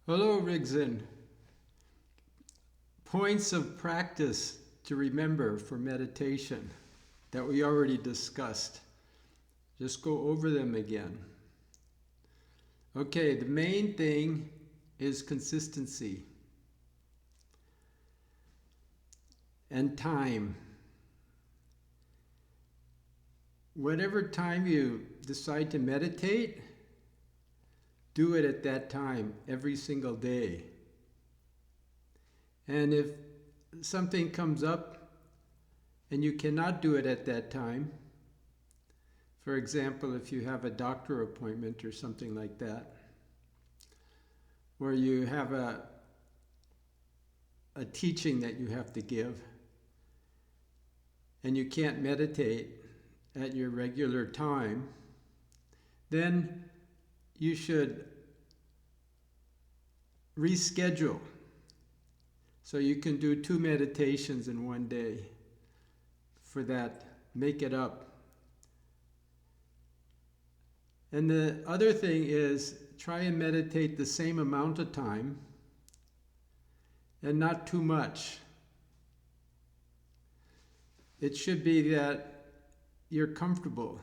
Hello, Rigzin. Points of practice to remember for meditation that we already discussed. Just go over them again. Okay, the main thing is consistency and time. Whatever time you decide to meditate, do it at that time every single day. And if something comes up and you cannot do it at that time, for example, if you have a doctor appointment or something like that, where you have a teaching that you have to give, and you can't meditate at your regular time, then you should reschedule so you can do 2 meditations in one day for that. Make it up. And the other thing is, try and meditate the same amount of time and not too much. It should be that you're comfortable.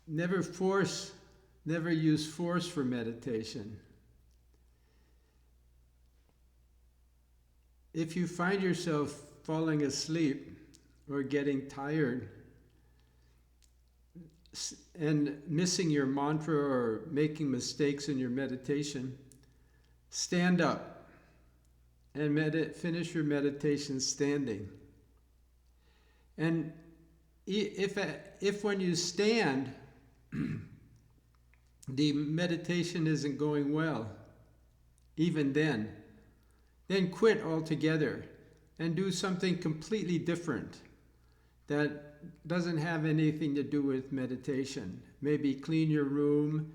Never use force for meditation. If you find yourself falling asleep or getting tired and missing your mantra or making mistakes in your meditation, stand up and finish your meditation standing. And if when you stand, the meditation isn't going well, even then quit altogether and do something completely different that doesn't have anything to do with meditation. Maybe clean your room,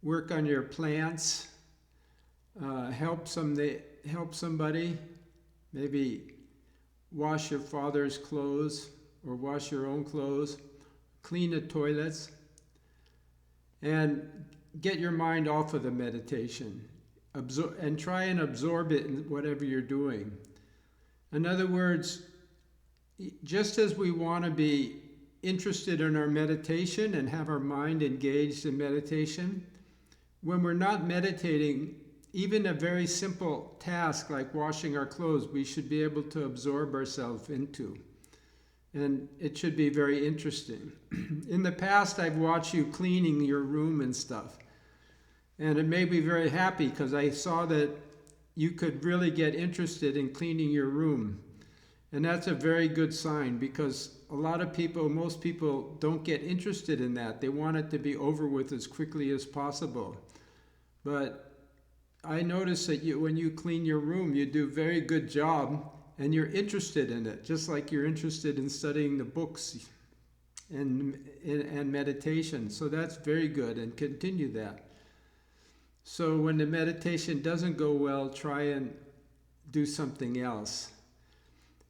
work on your plants, help somebody, maybe wash your father's clothes or wash your own clothes, clean the toilets, and get your mind off of the meditation. And try and absorb it in whatever you're doing. In other words, just as we want to be interested in our meditation and have our mind engaged in meditation, when we're not meditating, even a very simple task like washing our clothes, we should be able to absorb ourselves into. And it should be very interesting. In the past, I've watched you cleaning your room and stuff. And it made me very happy because I saw that you could really get interested in cleaning your room. And that's a very good sign, because most people don't get interested in that. They want it to be over with as quickly as possible. But I noticed that when you clean your room, you do a very good job. And you're interested in it, just like you're interested in studying the books and meditation. So that's very good, and continue that. So when the meditation doesn't go well, try and do something else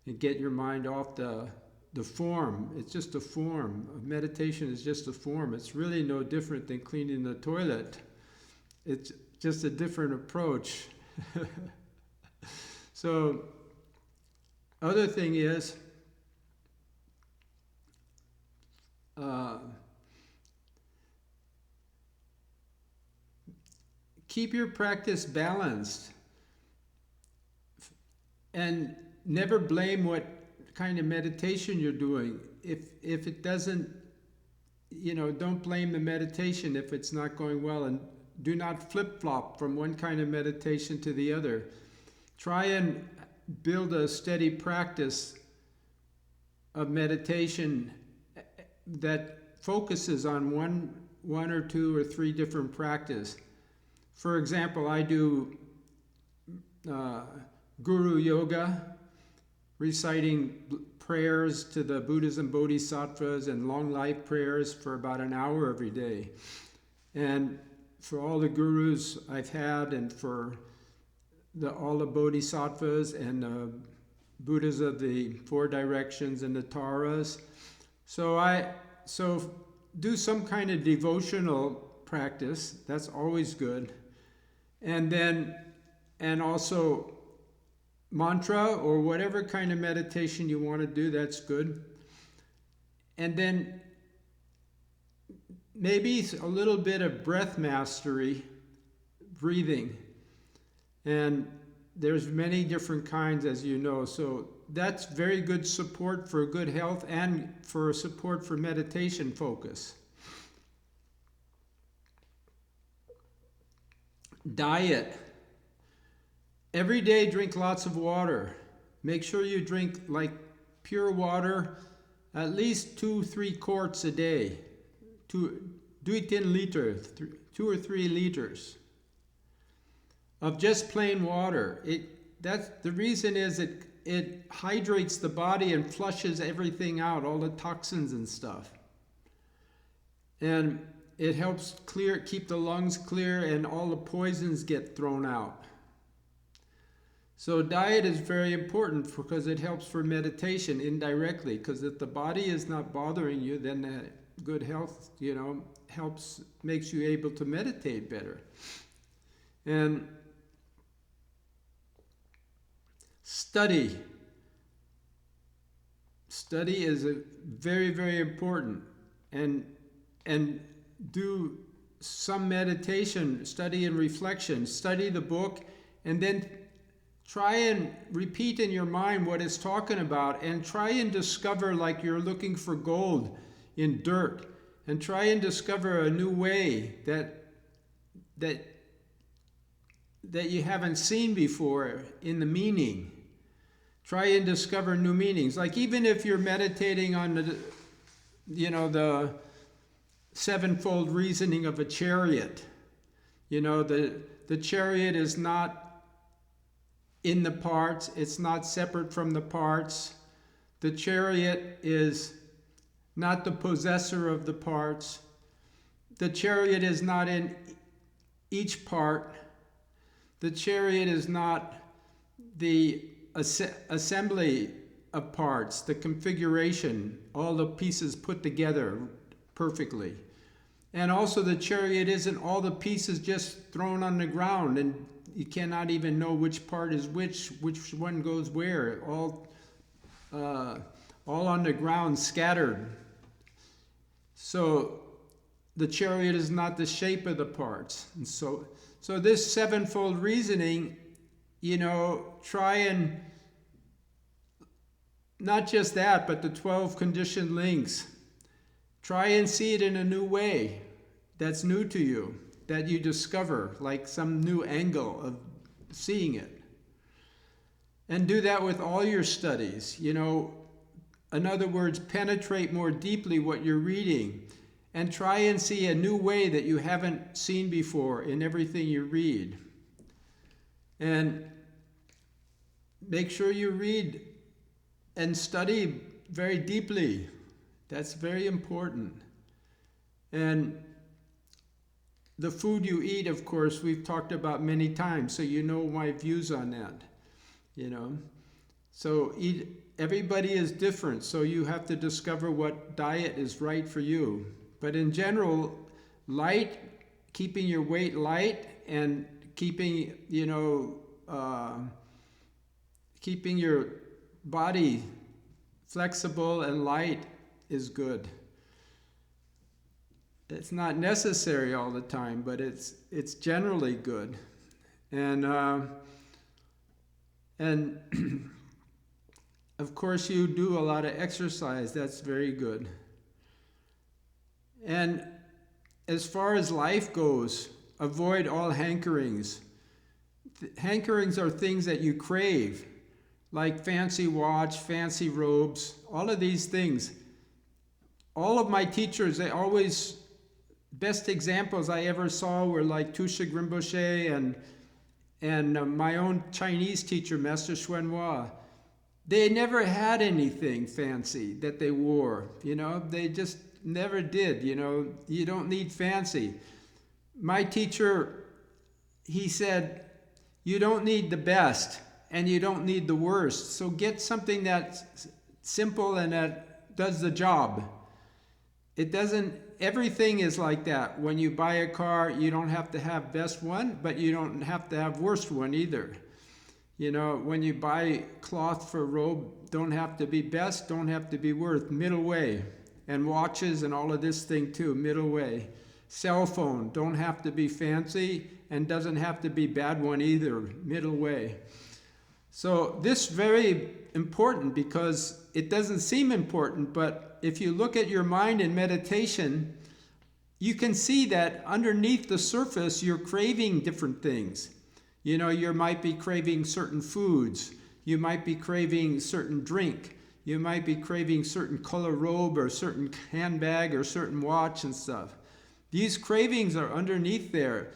and get your mind off the form. It's just a form. Meditation is just a form. It's really no different than cleaning the toilet. It's just a different approach. So other thing is, keep your practice balanced and never blame what kind of meditation you're doing. If it doesn't, don't blame the meditation if it's not going well, and do not flip-flop from one kind of meditation to the other. Try and build a steady practice of meditation that focuses on one or 2 or 3 different practices. For example, I do guru yoga, reciting prayers to the Buddhas and Bodhisattvas and long life prayers for about an hour every day. And for all the gurus I've had, and for all the Bodhisattvas and Buddhas of the 4 directions and the Taras. So do some kind of devotional practice. That's always good. And also mantra or whatever kind of meditation you want to do, that's good. And then maybe a little bit of breath mastery, breathing. And there's many different kinds, as you know. So that's very good support for good health and for support for meditation focus. Diet. Every day drink lots of water. Make sure you drink like pure water, at least 2-3 quarts a day. 2 liters, 2 or 3 liters of just plain water. That's the reason is it hydrates the body and flushes everything out, all the toxins and stuff. And it helps keep the lungs clear, and all the poisons get thrown out. So diet is very important because it helps for meditation indirectly, because if the body is not bothering you, then good health, makes you able to meditate better. And study. Study is very, very important. And do some meditation, study and reflection. Study the book, and then try and repeat in your mind what it's talking about, and try and discover, like you're looking for gold in dirt, and try and discover a new way that you haven't seen before in the meaning. Try and discover new meanings. Like even if you're meditating on the sevenfold reasoning of a chariot, the chariot is not in the parts, it's not separate from the parts. The chariot is not the possessor of the parts. The chariot is not in each part. The chariot is not the assembly of parts, the configuration, all the pieces put together perfectly. And also the chariot isn't all the pieces just thrown on the ground and you cannot even know which part is which one goes where, all on the ground scattered. So the chariot is not the shape of the parts. And so this sevenfold reasoning, try and not just that, but the 12 conditioned links. Try and see it in a new way that's new to you, that you discover, like some new angle of seeing it. And do that with all your studies. In other words, penetrate more deeply what you're reading and try and see a new way that you haven't seen before in everything you read. And make sure you read and study very deeply. That's very important. And the food you eat, of course, we've talked about many times, so you know my views on that. So everybody is different, so you have to discover what diet is right for you. But in general, keeping your weight light and keeping your body flexible and light is good. It's not necessary all the time, but it's generally good. And of course you do a lot of exercise. That's very good. And as far as life goes, avoid all hankerings. Hankerings are things that you crave, like fancy watch, fancy robes, all of these things. All of my teachers, best examples I ever saw were like Tusha Rinpoche and my own Chinese teacher, Master Xuanhua. They never had anything fancy that they wore, they just never did, you don't need fancy. My teacher, he said, you don't need the best and you don't need the worst, so get something that's simple and that does the job. it doesn't, everything is like that. When you buy a car, you don't have to have best one, but you don't have to have worst one either. You know, when you buy cloth for a robe, don't have to be best, don't have to be worst, middle way. And watches and all of this thing too, middle way. Cell phone, don't have to be fancy and doesn't have to be bad one either, middle way. So this is very important because it doesn't seem important, but if you look at your mind in meditation, you can see that underneath the surface, you're craving different things. You know, you might be craving certain foods. You might be craving certain drink. You might be craving certain color robe or certain handbag or certain watch and stuff. These cravings are underneath there.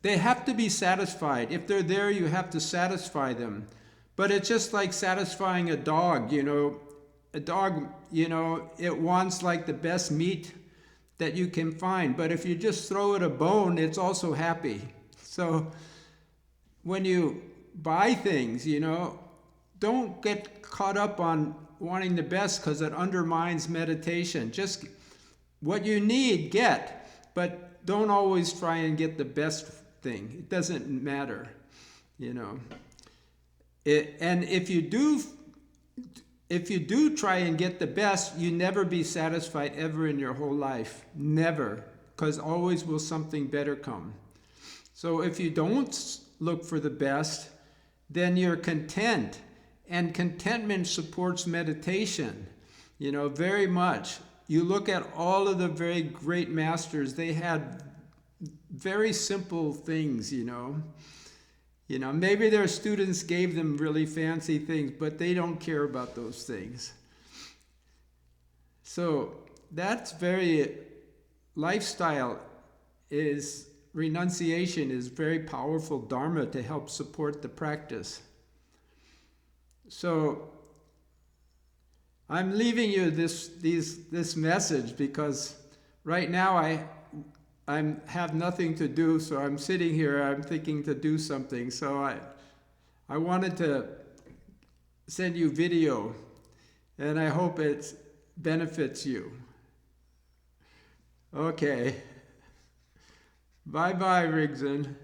They have to be satisfied. If they're there, you have to satisfy them. But it's just like satisfying a dog, you know. A dog, you know, it wants like the best meat that you can find. But if you just throw it a bone, it's also happy. So when you buy things, you know, don't get caught up on wanting the best because it undermines meditation. Just what you need, get, but don't always try and get the best thing. It doesn't matter, you know. And if you do try and get the best, you never be satisfied ever in your whole life. Never, because always will something better come. So if you don't look for the best, then you're content. And contentment supports meditation, you know, very much. You look at all of the very great masters, they had very simple things, you know. You know, maybe their students gave them really fancy things, but they don't care about those things. So that's very, lifestyle is, renunciation is very powerful dharma to help support the practice. So I'm leaving you this message because right now I have nothing to do, so I'm sitting here, I'm thinking to do something. So I wanted to send you video, and I hope it benefits you. Okay. Bye-bye, Rigzin.